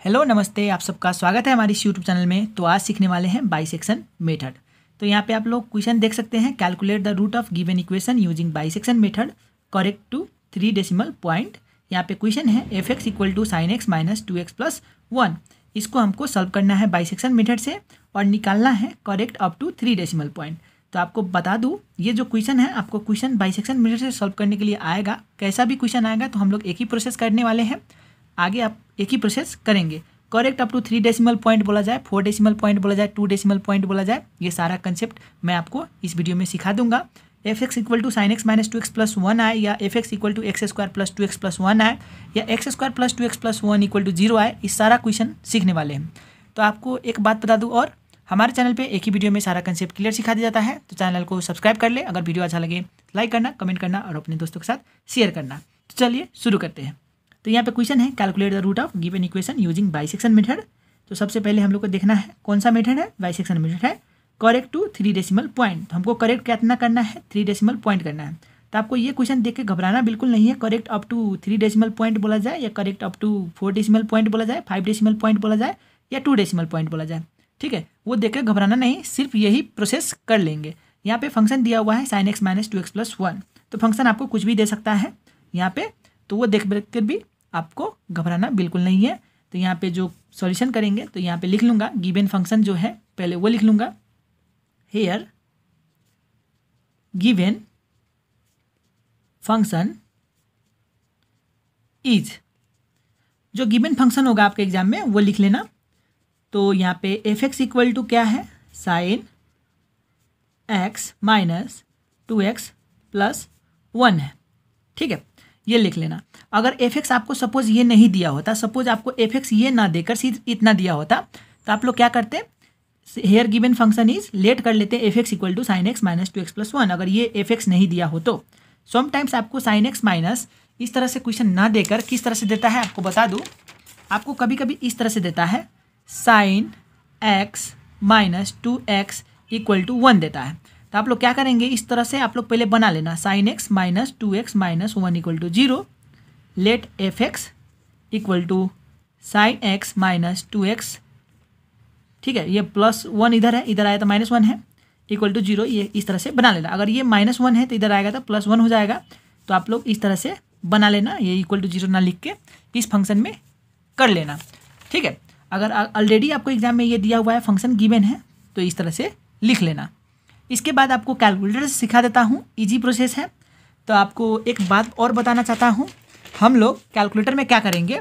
Hello नमस्ते, आप सबका स्वागत है हमारी यूट्यूब चैनल में। तो आज सीखने वाले हैं बाइसेक्शन मेथड। तो यहाँ पे आप लोग क्वेश्चन देख सकते हैं, calculate the root of given equation using bisection method correct to 3 decimal point. यहाँ पे क्वेश्चन है F x equal to sine x minus 2x plus 1। इसको हमको सॉल्व करना है बाइसेक्शन मेथड से और निकालना है correct up to 3 decimal point. तो आपको बता दूँ, ये जो क्वेश्चन है आपको क्वेश्चन बाइसेक्शन मेथड से सॉल्व करने के लिए आएगा। कैसा भी क्वेश्चन आएगा तो हम लोग एक ही प्रोसेस करने वाले हैं। आगे आप एक ही प्रोसेस करेंगे। Correct up to 3 decimal point बोला जाए, 4 डेसिमल पॉइंट बोला जाए, 2 डेसिमल पॉइंट बोला जाए, ये सारा कंसेप्ट मैं आपको इस वीडियो में सिखा दूंगा। F x equal to sine x minus 2x plus 1 आए, या f x equal to x square plus 2x plus 1 आए, या x square plus 2x plus 1 equal to 0 आए, इस सारा क्वेश्चन सीखने वाले हैं। तो आपको एक बात बता दूँ, और हमारे चैनल पे एक ही वीडियो में सारा कंसेप्ट क्लियर सिखा दिया जाता है। तो चैनल को सब्सक्राइब कर ले। अगर वीडियो अच्छा लगे लाइक करना, कमेंट करना और अपने दोस्तों के साथ शेयर करना। तो चलिए शुरू करते हैं। तो यहाँ पे क्वेश्चन है calculate the root of given equation using bisection method. तो सबसे पहले हम लोग को देखना है कौन सा मेथड है, बाइसेक्शन मेथड है। करेक्ट टू 3 डेसिमल पॉइंट, तो हमको करेक्ट कितना करना है, 3 डेसिमल पॉइंट करना है। तो आपको ये क्वेश्चन देख के घबराना बिल्कुल नहीं है। Correct up to 3 decimal point बोला जाए, या correct up to 4 decimal point बोला जाए, 5 डेसिमल पॉइंट बोला जाए, या 2 डेसिमल पॉइंट बोला जाए, ठीक है। वो देख के घबराना नहीं, सिर्फ यही प्रोसेस कर लेंगे। यहाँ पे फंक्शन दिया हुआ है sine x minus 2x plus 1। तो फंक्शन आपको कुछ भी दे सकता है यहाँ पे, तो वो देख कर भी आपको घबराना बिल्कुल नहीं है। तो यहाँ पे जो सॉल्यूशन करेंगे तो यहाँ पे लिख लूँगा गिवन फंक्शन जो है, पहले वो लिख लूँगा हेयर गिवन फंक्शन इज। जो गिवन फंक्शन होगा आपके एग्जाम में वो लिख लेना। तो यहाँ पे एफ एक्स इक्वल टू क्या है, sine x minus 2x plus 1 है, ठीक है, ये लिख लेना। अगर एफ एक्स आपको सपोज ये नहीं दिया होता, सपोज आपको एफ एक्स ये ना देकर सिर्फ इतना दिया होता, तो आप लोग क्या करते, here given function is let कर लेते f x equal to sine x minus 2x plus 1। अगर ये एफ एक्स नहीं दिया हो तो समटाइम्स आपको साइन एक्स माइनस इस तरह से क्वेश्चन ना देकर किस तरह से देता है आपको बता दूँ। आपको कभी कभी इस तरह से देता है, sine x minus 2x equal to 1 देता है। तो आप लोग क्या करेंगे, इस तरह से आप लोग पहले बना लेना, sine x minus 2x minus 1 equal to 0, let f x equal to sine x minus 2x, ठीक है, ये प्लस 1 इधर है, इधर आया तो माइनस 1 है, इक्वल टू 0, ये इस तरह से बना लेना। अगर ये माइनस 1 है तो इधर आएगा तो प्लस 1 हो जाएगा। तो आप लोग इस तरह से बना लेना, ये इक्वल टू 0 ना लिख के इस फंक्शन में कर लेना, ठीक है। अगर ऑलरेडी आपको एग्जाम में ये दिया हुआ है फंक्शन गिवन है तो इस तरह से लिख लेना। इसके बाद आपको कैलकुलेटर से सिखा देता हूँ, इजी प्रोसेस है। तो आपको एक बात और बताना चाहता हूँ, हम लोग कैलकुलेटर में क्या करेंगे,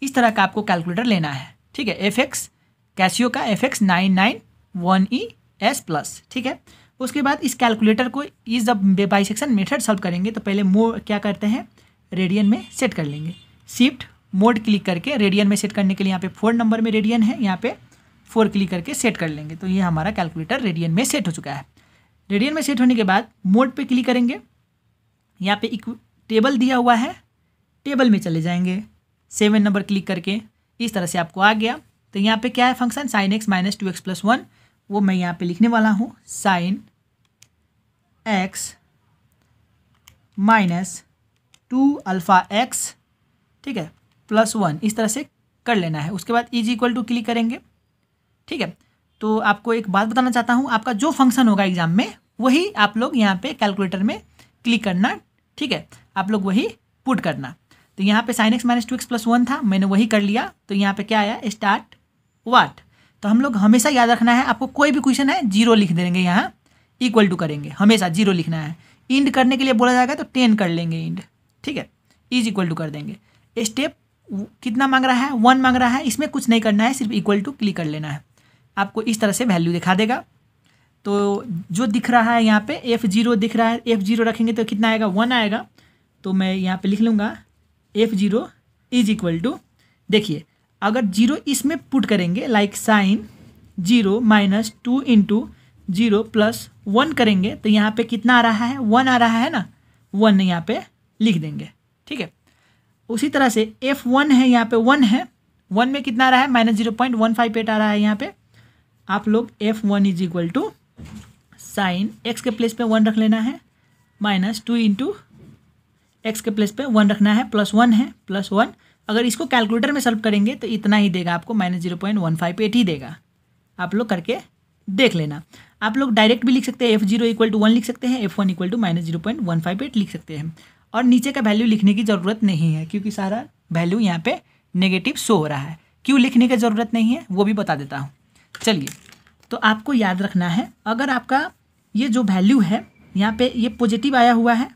इस तरह का आपको कैलकुलेटर लेना है, ठीक है। एफ एक्स कैसियो का FX 991ES प्लस, ठीक है। उसके बाद इस कैलकुलेटर को इस जब बाइसेक्शन मेथड सॉल्व करेंगे तो पहले क्या करते हैं, रेडियन में सेट कर लेंगे। शिफ्ट मोड क्लिक करके रेडियन में सेट करने के लिए यहाँ पे 4 नंबर में रेडियन है, यहाँ पे 4 क्लिक करके सेट कर लेंगे। तो ये हमारा कैलकुलेटर रेडियन में सेट हो चुका है। रेडियन में सेट होने के बाद मोड पे क्लिक करेंगे, यहाँ पे एक टेबल दिया हुआ है, टेबल में चले जाएंगे, 7 नंबर क्लिक करके इस तरह से आपको आ गया। तो यहाँ पे क्या है function, sine x minus 2x plus 1, वो मैं यहाँ पे लिखने वाला हूँ, sine x minus 2 alpha x, ठीक है, प्लस 1, इस तरह से कर लेना है। उसके बाद इज इक्वल टू क्लिक करेंगे, ठीक है। तो आपको एक बात बताना चाहता हूँ, आपका जो फंक्शन होगा एग्जाम में वही आप लोग यहाँ पे कैलकुलेटर में क्लिक करना, ठीक है, आप लोग वही पुट करना। तो यहाँ पे sine x minus 2x plus 1 था, मैंने वही कर लिया। तो यहाँ पे क्या आया, स्टार्ट वाट। तो हम लोग हमेशा याद रखना है, आपको कोई भी क्वेश्चन है 0 लिख देंगे, यहाँ इक्वल टू करेंगे, हमेशा 0 लिखना है। इंड करने के लिए बोला जाएगा तो 10 कर लेंगे इंड, ठीक है, इज इक्वल टू कर देंगे। स्टेप कितना मांग रहा है, 1 मांग रहा है, इसमें कुछ नहीं करना है, सिर्फ इक्वल टू क्लिक कर लेना है। आपको इस तरह से वैल्यू दिखा देगा। तो जो दिख रहा है यहाँ पे F0 दिख रहा है, F0 रखेंगे तो कितना आएगा, 1 आएगा। तो मैं यहाँ पे लिख लूँगा F0 इज इक्वल टू, देखिए अगर 0 इसमें पुट करेंगे, like sine 0 minus 2 into 0 plus 1 करेंगे तो यहाँ पे कितना आ रहा है, 1 आ रहा है ना, 1 यहाँ पे लिख देंगे, ठीक है। उसी तरह से F1 है, यहाँ पे 1 है, 1 में कितना आ रहा है, माइनस 0.158 आ रहा है। यहाँ पे आप लोग F1 is equal to sine x के प्लेस पे 1 रख लेना है, माइनस 2 इंटू एक्स के प्लेस पे 1 रखना है, प्लस 1 है, प्लस 1 अगर इसको कैलकुलेटर में सॉल्व करेंगे तो इतना ही देगा आपको, -0.158 ही देगा। आप लोग करके देख लेना। आप लोग डायरेक्ट भी लिख सकते हैं, F0 = 1 लिख सकते हैं, F1 = -0.158 लिख सकते हैं। और नीचे का वैल्यू लिखने की ज़रूरत नहीं है क्योंकि सारा वैल्यू यहाँ पे नेगेटिव शो हो रहा है। क्यों लिखने की ज़रूरत नहीं है वो भी बता देता हूँ। चलिए, तो आपको याद रखना है, अगर आपका ये जो वैल्यू है यहाँ पे ये पॉजिटिव आया हुआ है,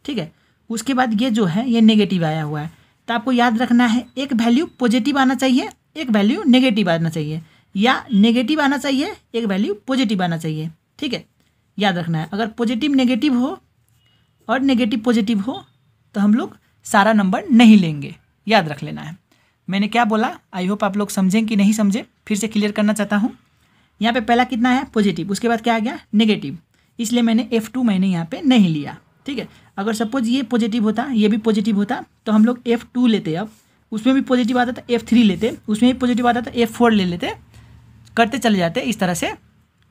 ठीक है, उसके बाद ये जो है ये नेगेटिव आया हुआ है, तो आपको याद रखना है एक वैल्यू पॉजिटिव आना चाहिए, एक वैल्यू नेगेटिव आना चाहिए, या नेगेटिव आना चाहिए, एक वैल्यू पॉजिटिव आना चाहिए। ठीक है, याद रखना है। अगर पॉजिटिव नेगेटिव हो और नेगेटिव पॉजिटिव हो तो हम लोग सारा नंबर नहीं लेंगे, याद रख लेना है। मैंने क्या बोला, आई होप आप लोग समझें कि नहीं समझे, फिर से क्लियर करना चाहता हूँ। यहाँ पे पहला कितना है पॉजिटिव, उसके बाद क्या आ गया नेगेटिव, इसलिए मैंने F2 मैंने यहाँ पे नहीं लिया। ठीक है, अगर सपोज ये पॉजिटिव होता, ये भी पॉजिटिव होता तो हम लोग F2 लेते, अब उसमें भी पॉजिटिव आता था F3 लेते, उसमें भी पॉजिटिव आता था F4 ले लेते, करते चले जाते इस तरह से।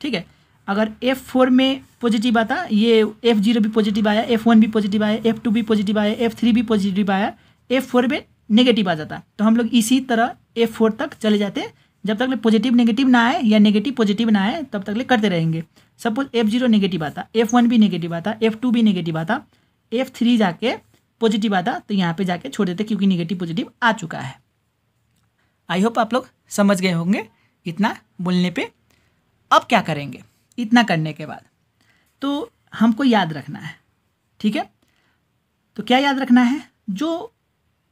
ठीक है, अगर F4 में पॉजिटिव आता, ये F0 भी पॉजिटिव आया, F1 भी पॉजिटिव आया, F2 भी पॉजिटिव आया, F3 भी पॉजिटिव आया, F4 में नेगेटिव आ जाता, तो हम लोग इसी तरह F4 तक चले जाते, जब तक ले पॉजिटिव नेगेटिव ना आए या नेगेटिव पॉजिटिव ना आए तब तक ले करते रहेंगे। सपोज F0 नेगेटिव आता, F1 भी नेगेटिव आता, F2 भी नेगेटिव आता, F3 जाके पॉजिटिव आता, तो यहाँ पे जाके छोड़ देते क्योंकि नेगेटिव पॉजिटिव आ चुका है। आई होप आप लोग समझ गए होंगे इतना बोलने पे। अब क्या करेंगे इतना करने के बाद, तो हमको याद रखना है। ठीक है, तो क्या याद रखना है, जो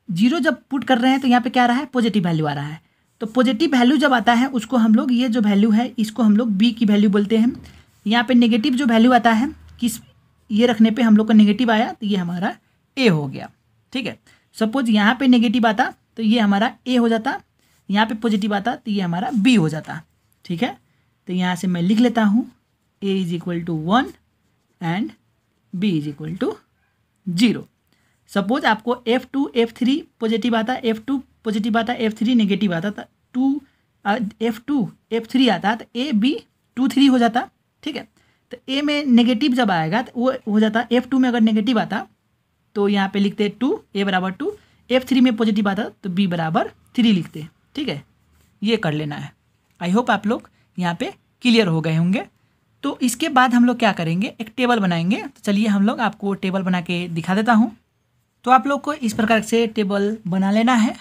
0 जब पुट कर रहे हैं तो यहाँ पे क्या आ रहा है पॉजिटिव वैल्यू आ रहा है, तो पॉजिटिव वैल्यू जब आता है उसको हम लोग, ये जो वैल्यू है इसको हम लोग B की वैल्यू बोलते हैं। यहाँ पे नेगेटिव जो वैल्यू आता है, किस ये रखने पे हम लोग का नेगेटिव आया तो ये हमारा A हो गया। ठीक है, सपोज यहाँ पे नेगेटिव आता तो ये हमारा A हो जाता, यहाँ पे पॉजिटिव आता तो ये हमारा B हो जाता। ठीक है, तो यहाँ से मैं लिख लेता हूँ A = 1 एंड B = 0। सपोज आपको F2 F3 पॉजिटिव आता, F2 पॉजिटिव आता, F3 नेगेटिव आता, तो F2 F3 आता तो A B 2 3 हो जाता। ठीक है, तो A में नेगेटिव जब आएगा तो वो हो जाता, F2 में अगर नेगेटिव आता तो यहाँ पे लिखते 2, A = 2, F3 में पॉजिटिव आता तो B = 3 लिखते। ठीक है, ये कर लेना है। आई होप आप लोग यहाँ पे क्लियर हो गए होंगे। तो इसके बाद हम लोग क्या करेंगे, एक टेबल बनाएंगे। तो चलिए हम लोग आपको टेबल बना के दिखा देता हूँ। तो आप लोग को इस प्रकार से टेबल बना लेना है।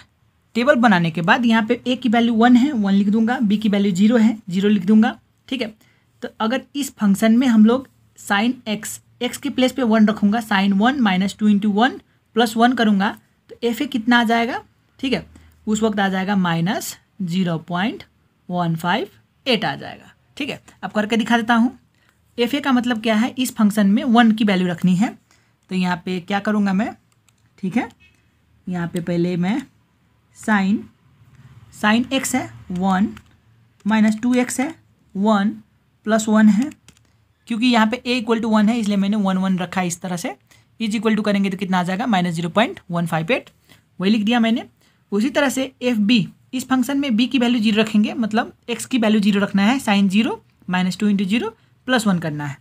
टेबल बनाने के बाद यहाँ पे A की वैल्यू 1 है, 1 लिख दूंगा, B की वैल्यू 0 है, 0 लिख दूंगा। ठीक है, तो अगर इस फंक्शन में हम लोग साइन x के प्लेस पे 1 रखूँगा, साइन 1 -2 × 1 + 1 करूँगा तो FA कितना आ जाएगा। ठीक है, उस वक्त आ जाएगा -0.158 आ जाएगा। ठीक है, अब करके दिखा देता हूँ। FA का मतलब क्या है, इस फंक्शन में 1 की वैल्यू रखनी है। तो यहाँ पे क्या करूँगा मैं, ठीक है, यहाँ पे पहले मैं साइन x है 1 -2x है 1 + 1 है, क्योंकि यहाँ पे A = 1 है इसलिए मैंने 1 1 रखा है इस तरह से। = करेंगे तो कितना आ जाएगा -0.158, वही लिख दिया मैंने। उसी तरह से FB, इस फंक्शन में B की वैल्यू 0 रखेंगे, मतलब x की वैल्यू 0 रखना है, साइन 0 -2 × 0 + 1 करना है,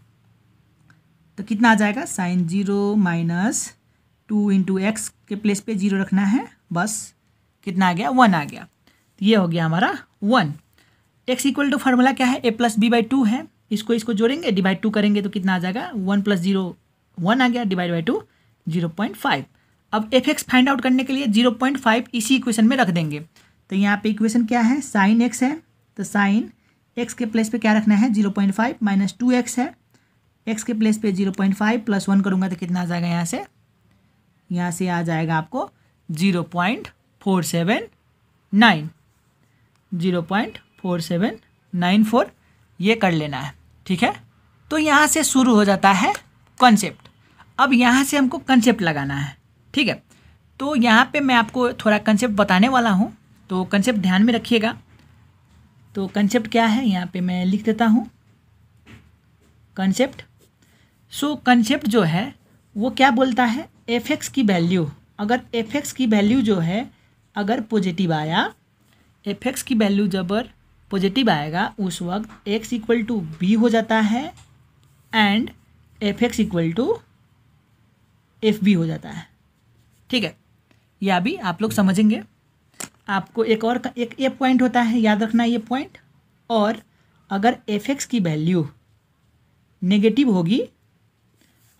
तो कितना आ जाएगा साइन 0 -2 × x के प्लेस पे 0 रखना है, बस कितना आ गया 1 आ गया। तो ये हो गया हमारा 1। x = फार्मूला क्या है, A + B/2 है, इसको जोड़ेंगे डिवाइड 2 करेंगे तो कितना आ जाएगा 1 + 0 1 आ गया, डिवाइड बाई 2 0.5। अब f(x) फाइंड आउट करने के लिए 0.5 इसी इक्वेशन में रख देंगे। तो यहाँ पे इक्वेशन क्या है, साइन x है, तो साइन x के प्लेस पे क्या रखना है 0.5 -2x है, x के प्लेस पे 0.5 + 1 करूँगा तो कितना आ जाएगा, यहाँ से आ जाएगा आपको 0.4794, ये कर लेना है। ठीक है, तो यहाँ से शुरू हो जाता है कॉन्सेप्ट। अब यहाँ से हमको कॉन्सेप्ट लगाना है। ठीक है, तो यहाँ पे मैं आपको थोड़ा कॉन्सेप्ट बताने वाला हूँ, तो कॉन्सेप्ट ध्यान में रखिएगा। तो कॉन्सेप्ट क्या है, यहाँ पे मैं लिख देता हूँ कॉन्सेप्ट। सो कॉन्सेप्ट जो है वो क्या बोलता है, f(x) की वैल्यू, अगर f(x) की वैल्यू जो है अगर पॉजिटिव आया, f(x) की वैल्यू जब पॉजिटिव आएगा उस वक्त x = b हो जाता है एंड f(x) = fb हो जाता है। ठीक है, यह अभी आप लोग समझेंगे। आपको एक ये पॉइंट होता है, याद रखना ये पॉइंट। और अगर f(x) की वैल्यू नेगेटिव होगी,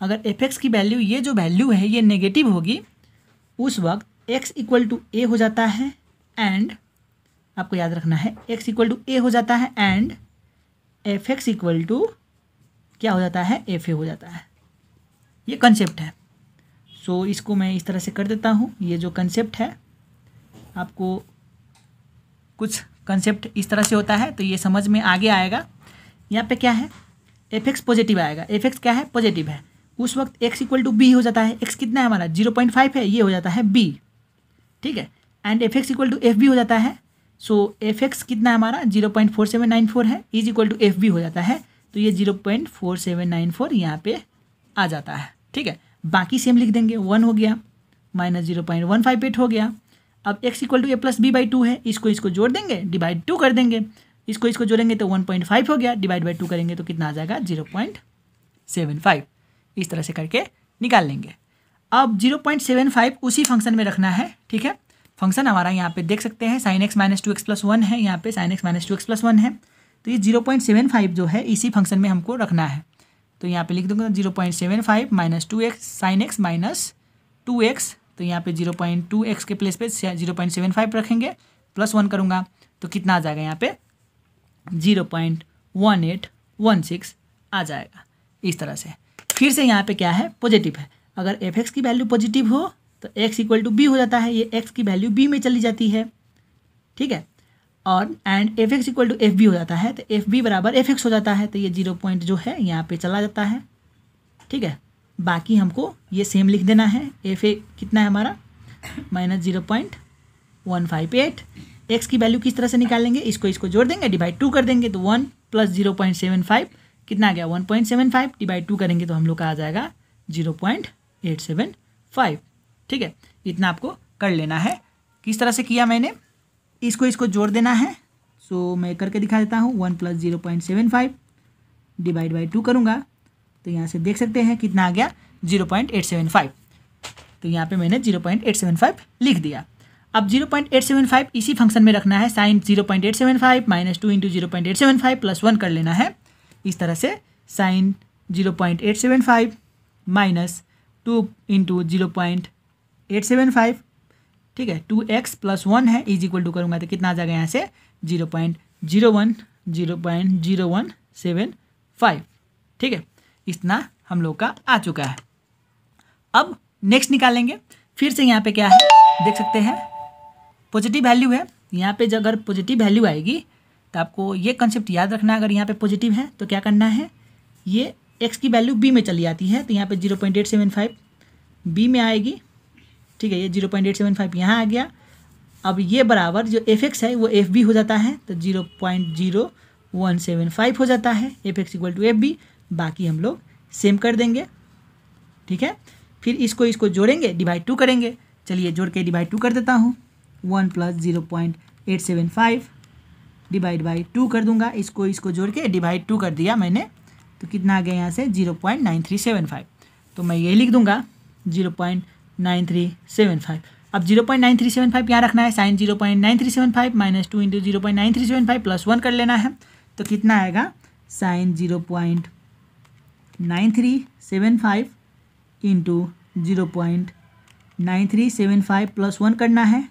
अगर f(x) की वैल्यू, ये जो वैल्यू है ये नेगेटिव होगी, उस वक्त x = a हो जाता है एंड आपको याद रखना है x = a हो जाता है एंड f(x) = क्या हो जाता है, fa हो जाता है। ये कंसेप्ट है। सो इसको मैं इस तरह से कर देता हूँ। ये जो कंसेप्ट है, आपको कुछ कंसेप्ट इस तरह से होता है तो ये समझ में आगे आएगा। यहाँ पे क्या है, f(x) पॉजिटिव आएगा, f(x) क्या है, पॉजिटिव है, उस वक्त x = b हो जाता है। x कितना है हमारा, 0.5 है, ये हो जाता है b, ठीक है। एंड f(x) = fb हो जाता है। सो f(x) कितना है हमारा, 0.4794 है, इज इक्वल टू fb हो जाता है। तो ये 0.4794 यहाँ पे आ जाता है, ठीक है। बाकी सेम लिख देंगे, 1 हो गया माइनस 0.158 हो गया। अब x = a + b/ 2 है, इसको जोड़ देंगे, डिवाइड 2 कर देंगे, इसको जोड़ेंगे तो 1.5 हो गया, डिवाइड बाई 2 करेंगे तो कितना आ जाएगा, 0.75। इस तरह से करके निकाल लेंगे। अब 0.75 उसी फंक्शन में रखना है, ठीक है। फंक्शन हमारा यहाँ पे देख सकते हैं sin x - 2x + 1 है, यहाँ पे sin x - 2x + 1 है। तो ये 0.75 जो है इसी फंक्शन में हमको रखना है। तो यहाँ पे लिख दूंगा 0.75 - 2x sin x - 2x, तो यहाँ पे 0.2x के प्लेस पे 0.75 रखेंगे, प्लस 1 करूँगा तो कितना आ जाएगा, यहाँ पे 0.1816 आ जाएगा। इस तरह से फिर से यहाँ पे क्या है, पॉजिटिव है। अगर f(x) की वैल्यू पॉजिटिव हो तो x = b हो जाता है, ये x की वैल्यू b में चली जाती है, ठीक है। और एंड f(x) = fb हो जाता है, तो fb = f(x) हो जाता है। तो ये 0 पॉइंट जो है यहाँ पे चला जाता है, ठीक है। बाकी हमको ये सेम लिख देना है। fa कितना है हमारा, -0.158। x की वैल्यू किस तरह से निकालेंगे, इसको जोड़ देंगे, डिवाइड 2 कर देंगे तो 1 + 0.75 कितना आ गया, 1.75, डिवाइड 2 करेंगे तो हम लोग का आ जाएगा 0.875, ठीक है। इतना आपको कर लेना है। किस तरह से किया मैंने, इसको जोड़ देना है। सो मैं करके दिखा देता हूँ। 1 + 0.75 डिवाइड बाई 2 करूँगा तो यहाँ से देख सकते हैं कितना आ गया, 0.875। तो यहाँ पे मैंने 0.875 लिख दिया। अब 0.875 इसी फंक्शन में रखना है, साइन 0.875 - 2 × 0.875 + 1 कर लेना है। इस तरह से साइन 0.875 - 2 × 0.875, ठीक है, 2x + 1 है, इज इक्वल टू करूँगा तो कितना आ जाएगा यहाँ से 0.0175, ठीक है। इतना हम लोग का आ चुका है। अब नेक्स्ट निकालेंगे। फिर से यहाँ पे क्या है, देख सकते हैं पॉजिटिव वैल्यू है। यहाँ पे अगर पॉजिटिव वैल्यू आएगी तो आपको ये कंसेप्ट याद रखना है। अगर यहाँ पे पॉजिटिव है तो क्या करना है, ये x की वैल्यू b में चली आती है, तो यहाँ पे 0.875 b में आएगी, ठीक है। ये 0.875 यहाँ आ गया। अब ये बराबर जो f(x) है वो fb हो जाता है, तो 0.0175 हो जाता है, f(x) = fb। बाकी हम लोग सेम कर देंगे, ठीक है। फिर इसको जोड़ेंगे, डिवाइड 2 करेंगे। चलिए जोड़ के डिवाइड 2 कर देता हूँ। 1 + 0.875 डिवाइड बाई 2 कर दूंगा। इसको जोड़ के डिवाइड 2 कर दिया मैंने, तो कितना आ गया यहाँ से 0.9375। तो मैं ये लिख दूंगा 0.9375। अब 0.9375 यहाँ रखना है, साइन 0.9375 - 2 × 0.9375 + 1 कर लेना है। तो कितना आएगा, साइन 0.9375 × 0.9375 + 1 करना है,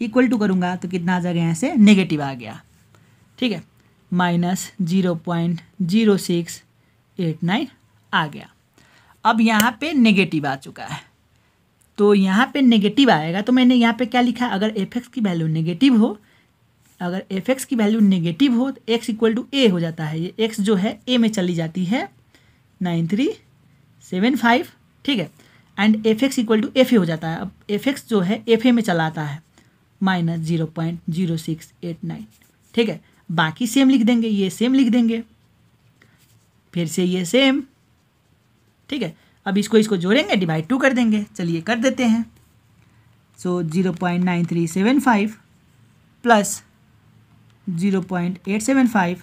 इक्वल टू करूँगा तो कितना आ जाएगा, यहाँ से नेगेटिव आ गया, ठीक है, -0.0689 आ गया। अब यहाँ पे नेगेटिव आ चुका है, तो यहाँ पे नेगेटिव आएगा तो मैंने यहाँ पे क्या लिखा है, अगर f(x) की वैल्यू नेगेटिव हो, अगर f(x) की वैल्यू नेगेटिव हो तो x = a हो जाता है। ये x जो है a में चली जाती है, 9375, ठीक है। एंड f(x) = fa हो जाता है। अब f(x) जो है fa में चला आता है, -0.0689, ठीक है। बाकी सेम लिख देंगे, ये सेम लिख देंगे, फिर से ये सेम, ठीक है। अब इसको जोड़ेंगे, डिवाइड 2 कर देंगे। चलिए कर देते हैं। सो 0.9375 + 0.875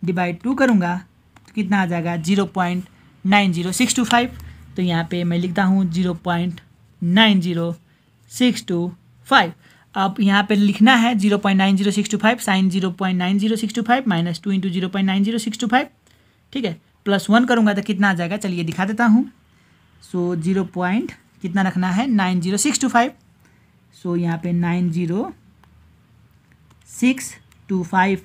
डिवाइड 2 करूँगा तो कितना आ जाएगा, 0.90625। तो यहाँ पे मैं लिखता हूँ 0.90625। अब यहाँ पे लिखना है 0.90625 साइन 0.90625 माइनस 2 इंटू 0.90625, ठीक है, प्लस 1 करूँगा तो कितना आ जाएगा, चलिए दिखा देता हूँ। सो 0 पॉइंट कितना रखना है 90625, सो यहाँ पे 90625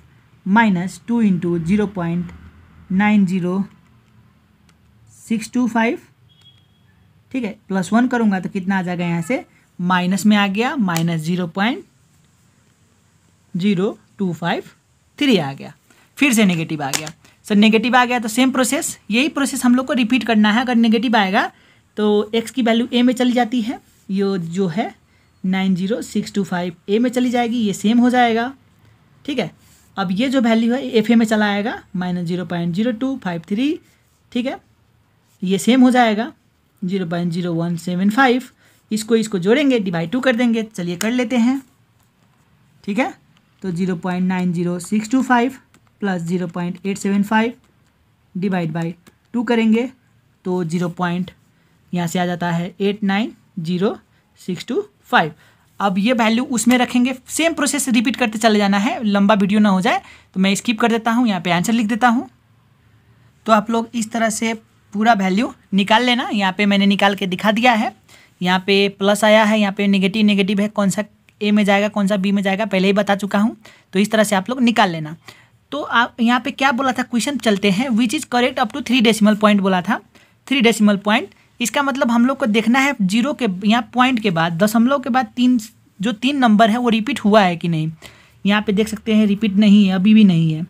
माइनस 2 इंटू 0.90625, ठीक है, प्लस 1 करूँगा तो कितना आ जाएगा, यहाँ से माइनस में आ गया, माइनस 0.0253 आ गया, फिर से नेगेटिव आ गया। सर नेगेटिव आ गया तो सेम प्रोसेस, यही प्रोसेस हम लोग को रिपीट करना है। अगर नेगेटिव आएगा तो x की वैल्यू a में चली जाती है, ये जो है 90625 a में चली जाएगी, ये सेम हो जाएगा, ठीक है। अब ये जो वैल्यू है एफ ए में चला आएगा माइनस 0.0253, ठीक है, ये सेम हो जाएगा 0.0175, इसको जोड़ेंगे, डिवाइड 2 कर देंगे, चलिए कर लेते हैं, ठीक है। तो 0.90625 प्लस 0.875 डिवाइड बाई 2 करेंगे तो 0. यहाँ से आ जाता है 890,625। अब ये वैल्यू उसमें रखेंगे, सेम प्रोसेस रिपीट करते चले जाना है, लंबा वीडियो ना हो जाए तो मैं स्किप कर देता हूँ, यहाँ पे आंसर लिख देता हूँ। तो आप लोग इस तरह से पूरा वैल्यू निकाल लेना, यहाँ पे मैंने निकाल के दिखा दिया है। यहाँ पे प्लस आया है, यहाँ पे नेगेटिव है, कौन सा ए में जाएगा कौन सा बी में जाएगा पहले ही बता चुका हूँ, तो इस तरह से आप लोग निकाल लेना। तो आप यहाँ पे क्या बोला था, क्वेश्चन चलते हैं, which is correct up to 3 decimal point बोला था, 3 डेसिमल पॉइंट। इसका मतलब हम लोग को देखना है जीरो के यहाँ पॉइंट के बाद दशमलव के बाद 3 नंबर है वो रिपीट हुआ है कि नहीं। यहाँ पे देख सकते हैं रिपीट नहीं है, अभी भी नहीं है,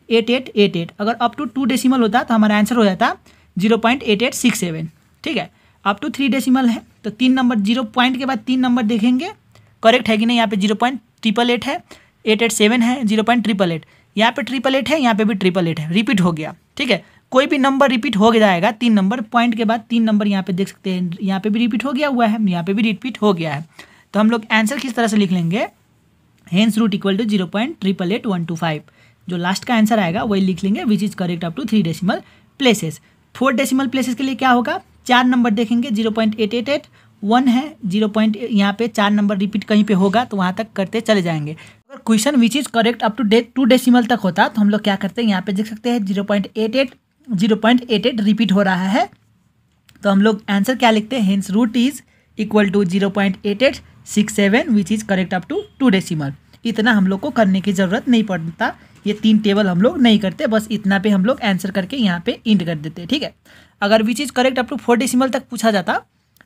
8888। अगर अप टू 2 डेसिमल होता तो हमारा आंसर हो जाता 0.8867, ठीक है। अप टू 3 डेसिमल है तो 3 नंबर, 0 पॉइंट के बाद 3 नंबर देखेंगे करेक्ट है कि नहीं। यहाँ पे 0.888 है, 887 है, 0.888, यहाँ पे 888 है, यहाँ पे भी 888 है, रिपीट हो गया, ठीक है। कोई भी नंबर रिपीट हो जाएगा, 3 नंबर पॉइंट के बाद 3 नंबर यहाँ पे देख सकते हैं, यहाँ पे भी रिपीट हो गया हुआ है, यहाँ पे भी रिपीट हो गया है। तो हम लोग आंसर किस तरह से लिख लेंगे, हेंस रूट इक्वल टू 0.888125, जो लास्ट का आंसर आएगा वही लिख लेंगे, which is correct up to 3 decimal places. 4 decimal places के लिए क्या होगा, 4 नंबर देखेंगे, 0.888 1 है, 0. यहाँ पे 4 नंबर रिपीट कहीं पे होगा तो वहाँ तक करते चले जाएंगे। अगर question which is correct up to 2 decimal तक होता तो हम लोग क्या करते हैं, यहाँ पे देख सकते हैं 0.88 रिपीट हो रहा है, तो हम लोग आंसर क्या लिखते हैं, hence root is equal to 0.8867 which is correct up to 2 decimal. इतना हम लोग को करने की ज़रूरत नहीं पड़ता, ये 3 टेबल हम लोग नहीं करते, बस इतना पे हम लोग आंसर करके यहाँ पे इंड कर देते हैं, ठीक है। अगर which is correct up to 4 decimal तक पूछा जाता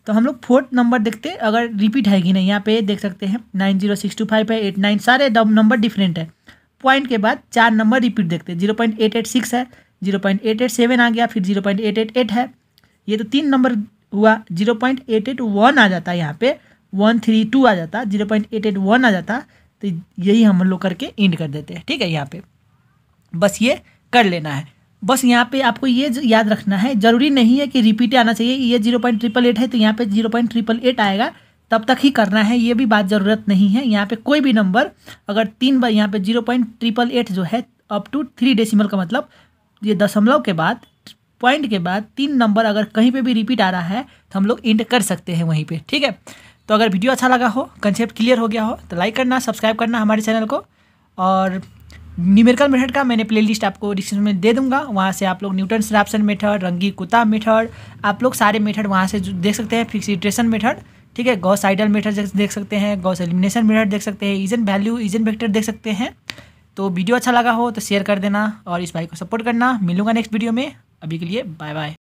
तो हम लोग 4th नंबर देखते अगर रिपीट है कि नहीं। यहाँ पे देख सकते हैं 90625 है, 89, सारे नंबर डिफरेंट है। पॉइंट के बाद 4 नंबर रिपीट देखते हैं, 0.886 है, 0.887 आ गया, फिर 0.888 है, ये तो 3 नंबर हुआ, 0.881 आ जाता है, यहाँ पे 132 आ जाता, 0.881 आ जाता, तो यही हम लोग करके इंड कर देते हैं, ठीक है। यहाँ पे बस ये कर लेना है। बस यहाँ पे आपको ये याद रखना है, ज़रूरी नहीं है कि रिपीट आना चाहिए, ये 0.888 है तो यहाँ पे 0.888 आएगा तब तक ही करना है, ये भी बात ज़रूरत नहीं है। यहाँ पे कोई भी नंबर अगर 3 बार, यहाँ पे 0.888 जो है अप टू 3 डेसिमल का मतलब ये दशमलव के बाद पॉइंट के बाद 3 नंबर अगर कहीं पे भी रिपीट आ रहा है तो हम लोग इंड कर सकते हैं वहीं पे, ठीक है। तो अगर वीडियो अच्छा लगा हो, कंसेप्ट क्लियर हो गया हो तो लाइक करना, सब्सक्राइब करना हमारे चैनल को, और न्यूमेरिकल मेथड का मैंने प्लेलिस्ट आपको डिस्क्रिप्शन में दे दूंगा, वहाँ से आप लोग न्यूटन्स रैप्सन मेथड, रंगी-कुत्ता मेथड, आप लोग सारे मेथड वहाँ से देख सकते हैं, फिक्स इटरेशन मेथड, ठीक है, गॉस आइडल मेथड देख सकते हैं, गॉस एलिमिनेशन मेथड देख सकते हैं, इजन वैल्यू, इजन वेक्टर देख सकते हैं। तो वीडियो अच्छा लगा हो तो शेयर कर देना और इस भाई को सपोर्ट करना। मिलूंगा नेक्स्ट वीडियो में, अभी के लिए बाय बाय।